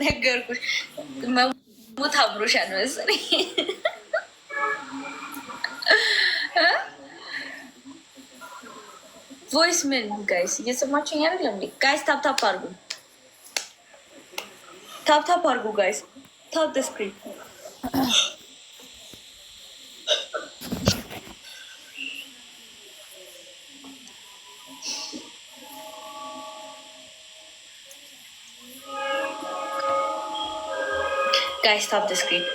ነገርኩሽ። መሞት አምሮሻል መሰለኝ። ቮይስ ምን ጋይስ እየሰማችሁኝ አይደለም እንዴ? ጋይስ ታፕታፕ አርጉ፣ ታፕታፕ አርጉ ጋይስ፣ ታፕ ደ ስክሪን። ጋይስ ታፕ ደ ስክሪን።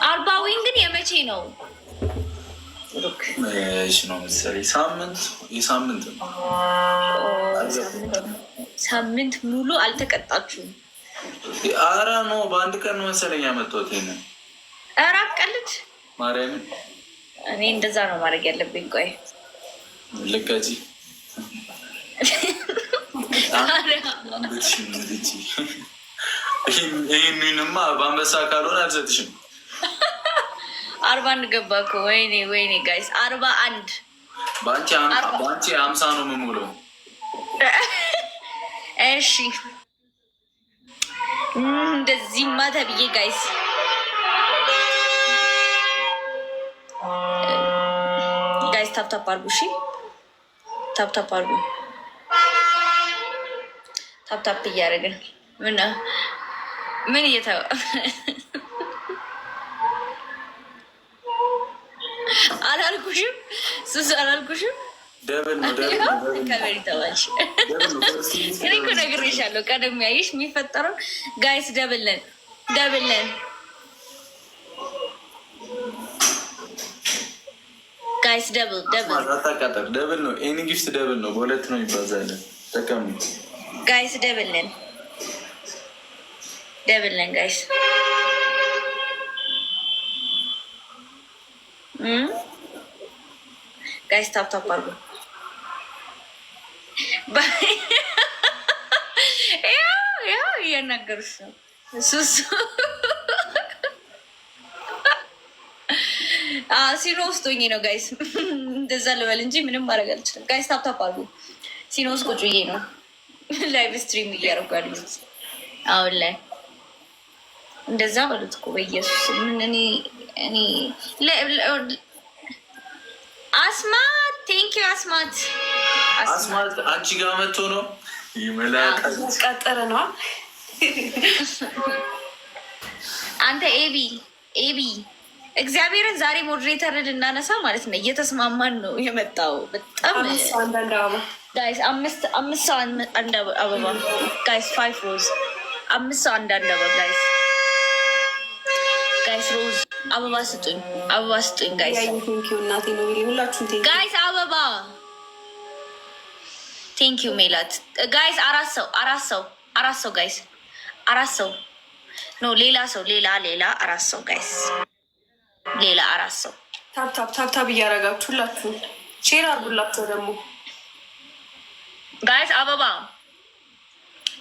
አርባዊን ግን የመቼ ነው? ነው መሰለኝ የሳምንት ነው። ሳምንት ሙሉ አልተቀጣችሁም? አረ ነው በአንድ ቀን መሰለኝ ያመጣሁት። ይሄንን ኧረ አትቀልድ ማርያምን። እኔ እንደዛ ነው ማድረግ ያለብኝ። ቆይ ልቀጂ ይህንንማ በአንበሳ ካልሆነ አልሰጥሽም። 41 ገባ እኮ። ወይኔ ወይኔ ጋይስ 41 በአንቺ 50 ነው የምሞለው። እሺ እንደዚህማ ተብዬ ጋይስ ታፕታፕ አርጉ። እሺ ታፕታፕ አርጉ። ታፕታፕ እያደረግን ምን እየተው አላልኩሽም? ሱስ አላልኩሽም? ደብል ነው ከበሪ ተባልሽ። እኔ እኮ ነግሬሻለሁ። ቀደም ያይሽ የሚፈጠረው ጋይስ ደብልን ጋይስ አታቃጠር። ደብል ነው ኤኒ ጊፍት ደብል ነው። በሁለት ነው ይባዛለን። ተቀሙ ጋይስ ደብልን ጋይስ ጋይስ ታፕታፕ አርጉ። ያው እያናገሩሽ ነው ሱሱ። ሲኖ ውስጥ ሆኜ ነው ጋይስ፣ እንደዛ ልበል እንጂ ምንም ማድረግ አልችልም። ጋይስ ታፕታፕ አርጉ። ሲኖ ውስጥ ቁጭ ብዬ ነው ላይቭ ስትሪም እያደረጉ ያሉት አሁን ላይ። እንደዛ በሉት እኮ በኢየሱስ። ምን እኔ አስማት ቴንኪዩ አስማት አንቺ ጋር መጥቶ ነው ይመላቀጠረ ነው። አንተ ኤቢ እግዚአብሔርን ዛሬ ሞዴሬተርን እናነሳ ማለት ነው። እየተስማማን ነው የመጣው። በጣም ጋይስ 5 ሰው አንድ አበባ ጋይስ 5 ሮዝ 5 ሰው አንድ አበባ ጋይስ ሮዝ አበባ ስጡኝ ጋይስ አበባ። ቴንኪዩ ሜላት ጋይስ። 4 ሰው ጋይስ 4 ሰው ኖ ሌላ 4 ሰው ጋይስ ሌላ 4 ሰው ታፕታፕ እያደረጋችሁ ሁላችሁ ሼር አድርጉላቸው ደግሞ ጋይስ አበባ።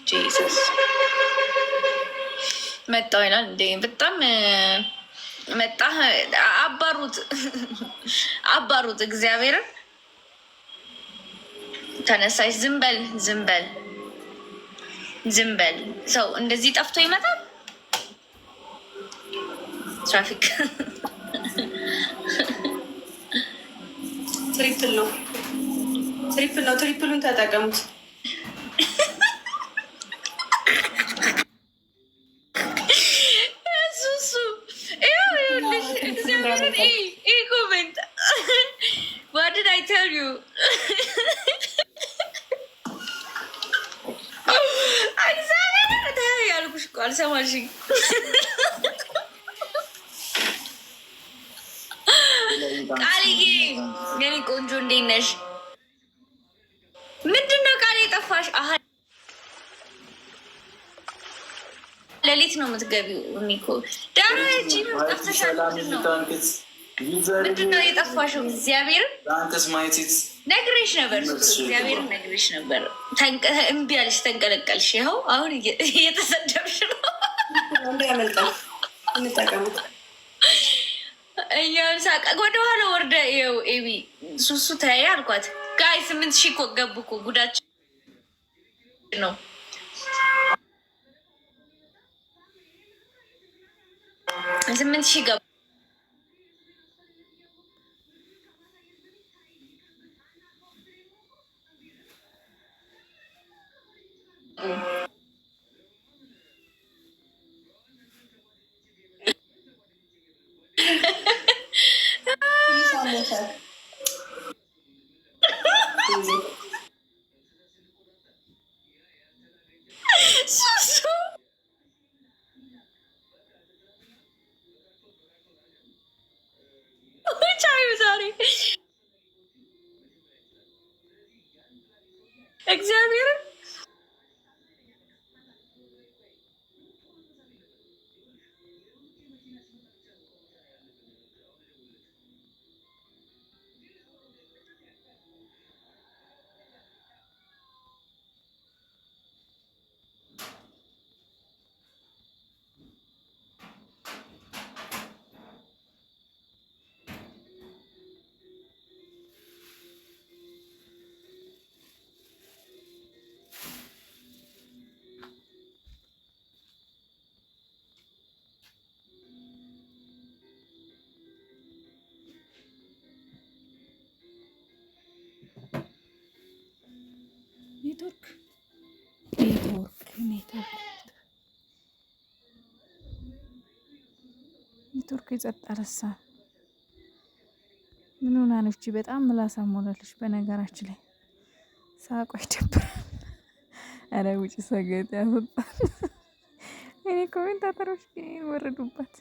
ጂሰስ መጣው ይላል እንዴ! በጣም መጣ። አባሩት እግዚአብሔርን። ተነሳሽ። ዝም በል ሰው እንደዚህ ጠፍቶ ይመጣል። ትራፊክ ትሪፕሉን ተጠቀሙት። ኮሜንት what did I tell you? ያልኩሽ እኮ አልሰማሽኝ። ቃልዬ የኔ ቆንጆ እንዴት ነሽ? ምንድን ነው ቃል የጠፋሽ? ሌሊት ነው የምትገቢው? እኮ ዳራ ጠፍተሻል። ምንድን ነው የጠፋሽው? እግዚአብሔርን ነግሬሽ ነበር። እግዚአብሔርን ነግሬሽ ነበር። እምቢ አለሽ፣ ተንቀለቀልሽ። ይኸው አሁን እየተሰደብሽ ነው። እኛም ሳቀ ወደኋላ ወርደ ይኸው ኤቢ ሱሱ ተያየ አልኳት። ጋይ 8,000 እኮ ገቡ እኮ ጉዳችን ነው። 8,000 ገባ። እግዚአብሔር ኔትወርክ የጸጥ አለሳ ምን ሆና ነው እቺ? በጣም ምላሳ ሞላለች። በነገራችን ላይ ሳቋ ይደብራል። አረ ውጭ ሰገጥ ያወጣል። እኔ ኮሜንታተሮች ወረዱባት።